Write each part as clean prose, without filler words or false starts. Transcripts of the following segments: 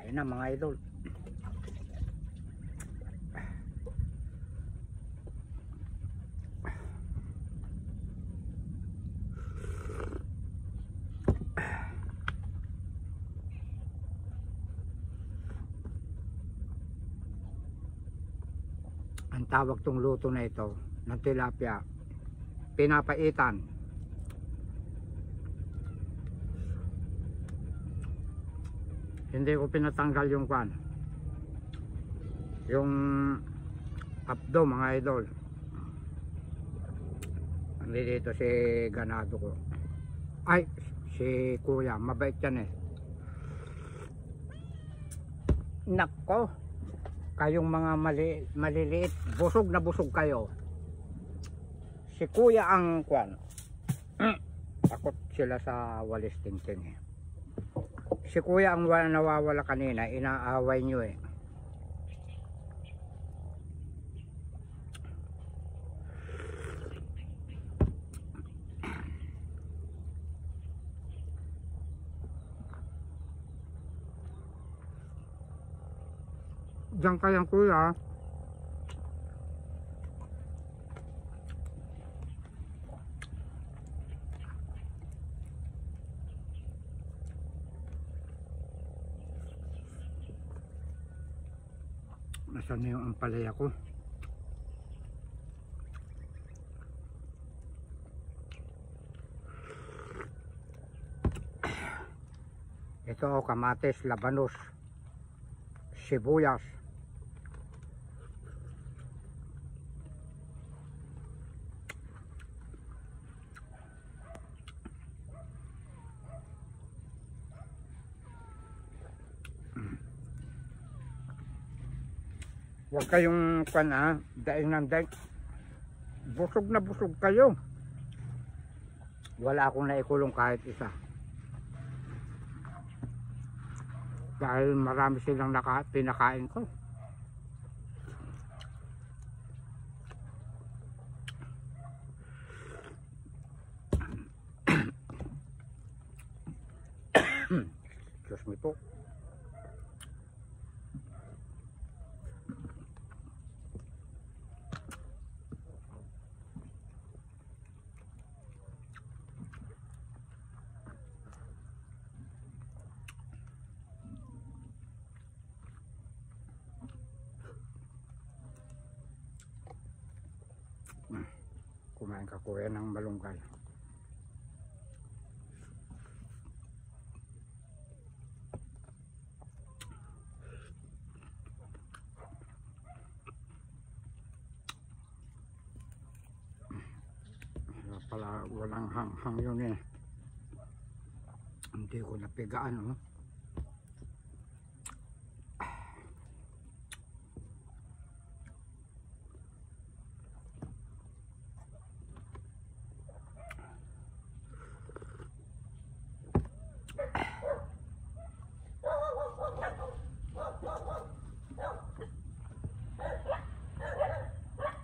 Ayun na mga idol. Ang tawag tong luto na ito ng tilapia, pinapaitan. Hindi ko pinatanggal yung kwan, yung abdo mga idol. Dito si ganado ko, ay si kuya, mabait yan eh. Nako, kayong mga maliliit, busog na busog kayo. Si kuya ang kwan, takot sila sa walis tingting eh. Si kuya ang nawawala kanina, inaaway nyo eh. Diyan kayang kuya. Nasaan na yung ampalaya ko? Ito kamatis, labanos, sibuyas. Huwag kayong daing ng daing. Busog na busog kayo. Wala akong naikulong kahit isa. Dahil marami silang pinakain ko. Excuse me po. Kumain ka kuya ng malunggay. Pala walang hanghang yun eh. Hindi ko napigaan oh.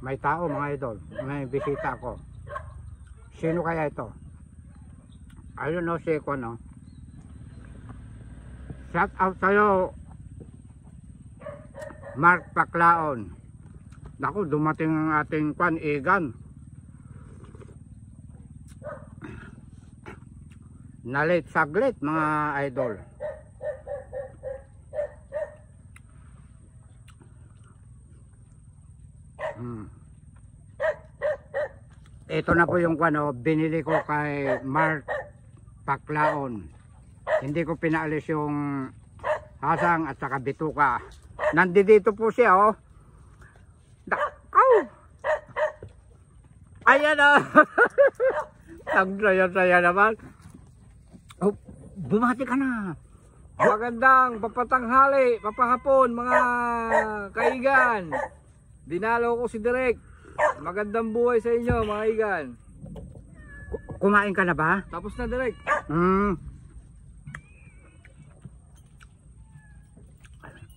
May tao mga idol, may bisita ako. Sino kaya ito? Ayun o si Kwan o. Shout out sa'yo, Mark Paclaon. Naku, dumating ang ating Kwan, Igan. Nalit saglit mga idol. Ito na po yung ano, binili ko kay Mark Paclaon. Hindi ko pinaalis yung hasang at saka bituka. Nandito po siya oh. Ayan oh. Ang saya-saya naman. Oh, bumati ka na. Magandang papatanghali, papahapon mga kaigan. Dinalo ko si Direk. Magandang buhay sa inyo mga kaigan. Kumain ka na ba? Tapos na Direk.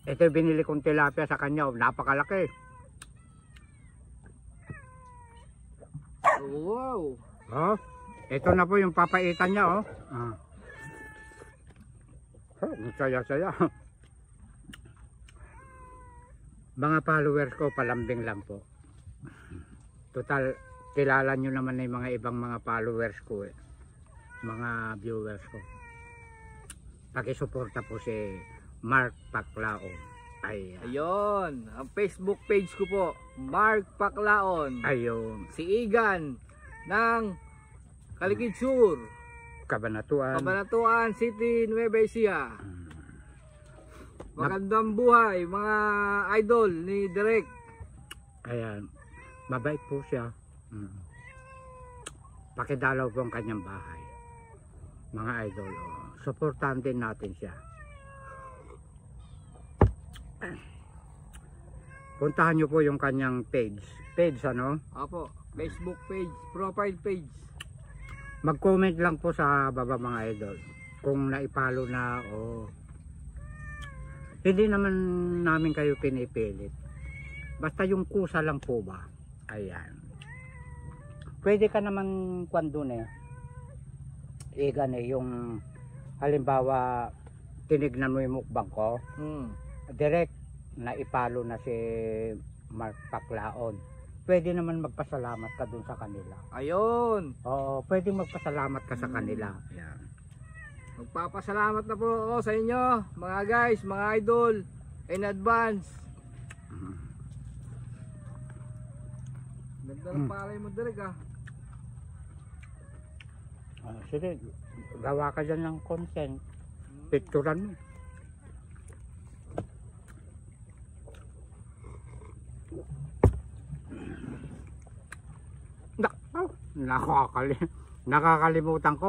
Ito yung binili kong tilapia sa kanya, napakalaki. Wow. Oh, ito na po yung papaitan niya oh. Saya-saya. Mga followers ko, palambing lang po. Total, kilala nyo naman yung mga ibang mga followers ko eh. Mga viewers ko. Pakisuporta po si Mark Paclaon. Ay, Ayun, ang Facebook page ko po, Mark Paclaon. ayun. Si Igan ng Caligid Sur, Cabanatuan. Cabanatuan City, Nueva Ecija. Magandang buhay mga idol ni Direk. Ayan. Mabait po siya. Pakidalaw po ang kanyang bahay. Mga idol. Suportahan din natin siya. Puntahan nyo po yung kanyang page. Page ano? Opo, Facebook page, profile page. Mag-comment lang po sa baba mga idol. Kung naipalo na o hindi naman namin kayo pinipilit. Basta yung kusa lang po ba. Ayan. Pwede ka naman kwan dun eh. Igan eh, yung halimbawa tinignan mo yung mukbang ko. Direct na ipalo na si Mark Paclaon. Pwede naman magpasalamat ka dun sa kanila. Ayun. Oo, pwede magpasalamat ka sa kanila. Ayan. Magpapasalamat na po ako sa inyo, mga guys, mga idol, in advance. Ganda ng palay mo, Direk ah. Sige, gawa ka dyan ng content. Picturean mo. Nakakalimutan ko.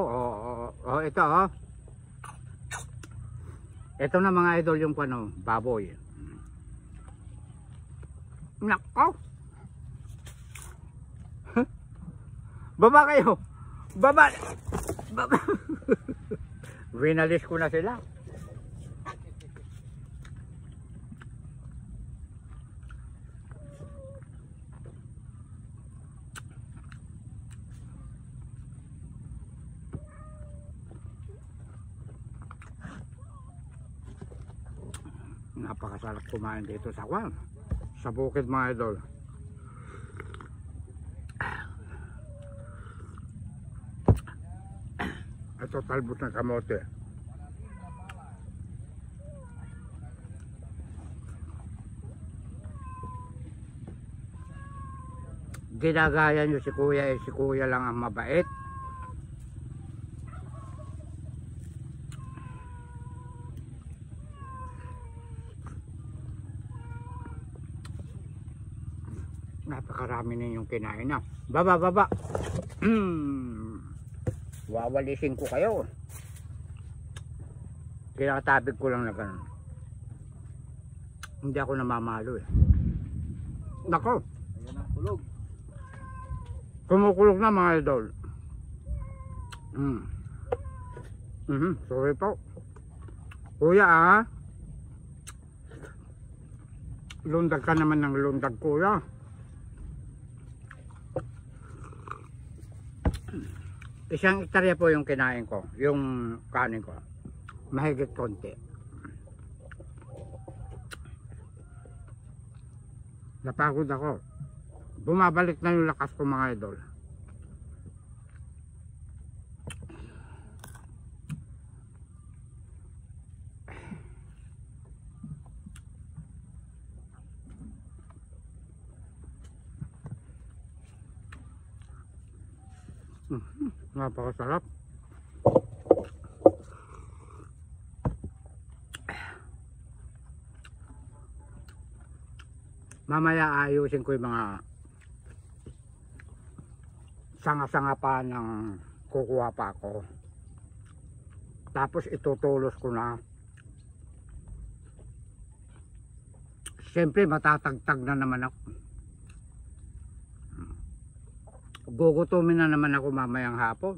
Ito oh. Ito na mga idol yung ano, baboy. Nako. Baba kayo. Baba. Baba. Winalis ko na sila. Napakasarap kumain dito sa kwan, sa bukid mga idol. Ito talbos ng kamote. Ginagaya nyo si kuya si kuya lang ang mabait. Napakarami na yung kinain na. Baba. Wawalisin ko kayo. Kinatabig ko lang na ganun. Hindi ako namamalo eh. Nako. Ayan ang kulog. Kumukulog na mga idol. Sorry po. Kuya lundag ka naman ng lundag kuya. Isang hektarya po yung kinain ko, yung kanin ko. Mahigit konti. Napagod ako. Bumabalik na yung lakas ko mga idol. Napakasarap. Mamaya ayusin ko yung mga sanga-sanga pa ng kukuha pa ako. Tapos itutulos ko na. Siyempre matatagtag na naman ako. Gugutumin na naman ako mamayang hapon.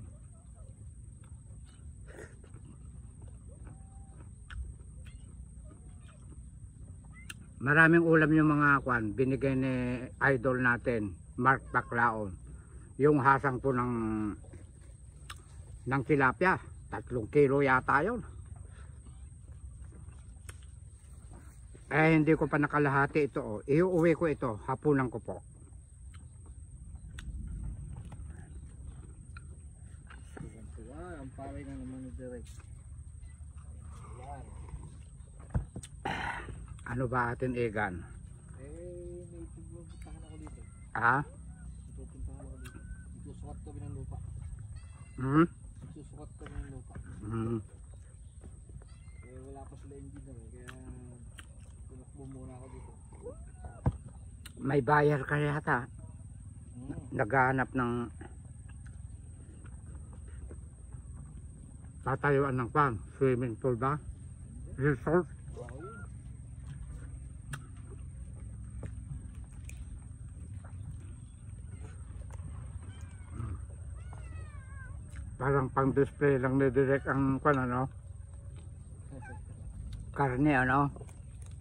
Maraming ulam yung mga kwan binigay ni idol natin Mark Paclaon. Yung hasang po ng tilapia, 3 kilo yata yun. Eh, hindi ko pa nakalahati ito. Oh. Iuwi ko ito. Hapunan ko po. Ang paway na naman ni Direk. Ano ba atin, Egan? May pupuntahan ako dito. Ah? Pupuntahan ako dito. Susukat kami ng lupa. Hmm? Susukat kami ng lupa. Hmm. Wala pa sila engineer. Kaya tumakbo muna ako dito. May buyer ka yata. Naghahanap ng tatayuan ng pan. Swimming pool ba? Resort? Parang pang display lang ni Direk ang pan, ano? Karne, ano?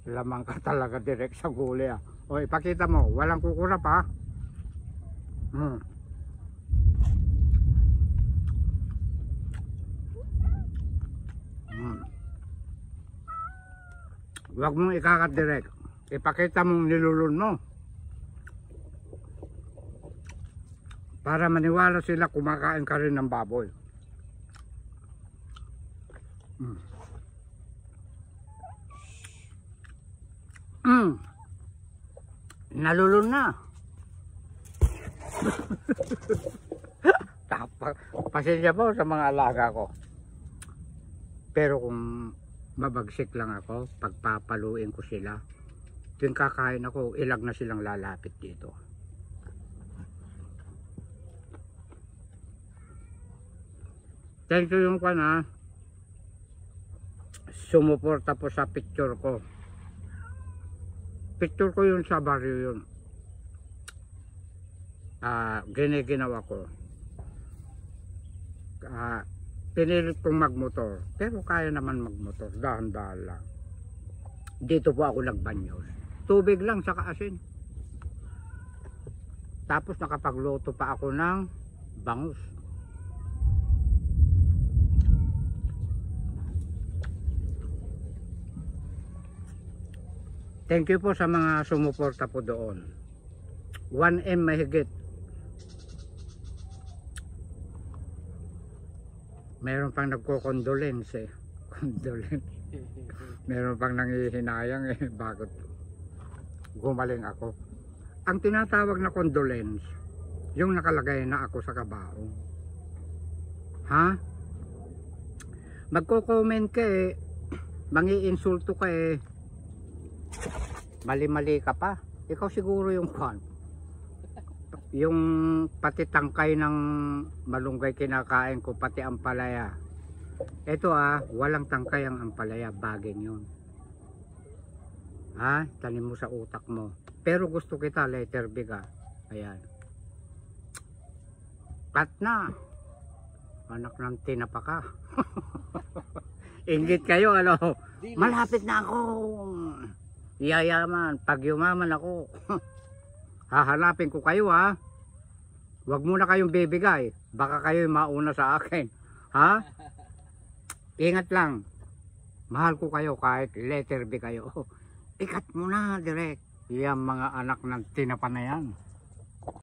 Lamang ka talaga, Direk, sa gulay, ah. O, ipakita mo, walang kukurap, ha? Hmm. Hmm. Huwag mong ikakat, Direk. Ipakita mong nilulun mo. Para maniwala sila kumakain ka rin ng baboy. Mm. Mm. Nalulun na. Pasensya po sa mga alaga ko. Pero kung mabagsik lang ako, pagpapaluin ko sila, tuwing kakain ako, ilag na silang lalapit dito. Thank you yung kana. Sumuporta po sa picture ko. Picture ko yun sa baryo yun. Giniginawa ko. Pinilit kong magmotor. Pero kaya naman magmotor. Dahan-dahan lang. Dito po ako nagbanyos. Tubig lang saka asin. Tapos nakapagluto pa ako ng bangus. Thank you po sa mga sumuporta po doon. 1M mahigit. Meron pang nagko-condolence eh. Condolence. Meron pang nangihinayang eh. Bakit gumaling ako. Ang tinatawag na condolence, yung nakalagay na ako sa kabaong. Ha? Magko-comment ka eh. Mangi-insulto ka eh. Mali-mali ka pa. Ikaw siguro yung kwan. Yung pati tangkay ng malunggay kinakain ko, pati ampalaya. Ito walang tangkay ang ampalaya, bagin yun. Tanim mo sa utak mo. Pero gusto kita, letter B ka. Ayan. Cut na. Anak ng tinapa ka. Inggit kayo, ano? Malapit na ako. Yayaman, pag yumaman ako, hahanapin ko kayo, ha. Huwag muna kayong bibigay, baka kayo mauna sa akin, ha. Ingat lang, mahal ko kayo kahit letter B kayo. Ikat mo na, direct. Yan mga anak ng tinapa na yan.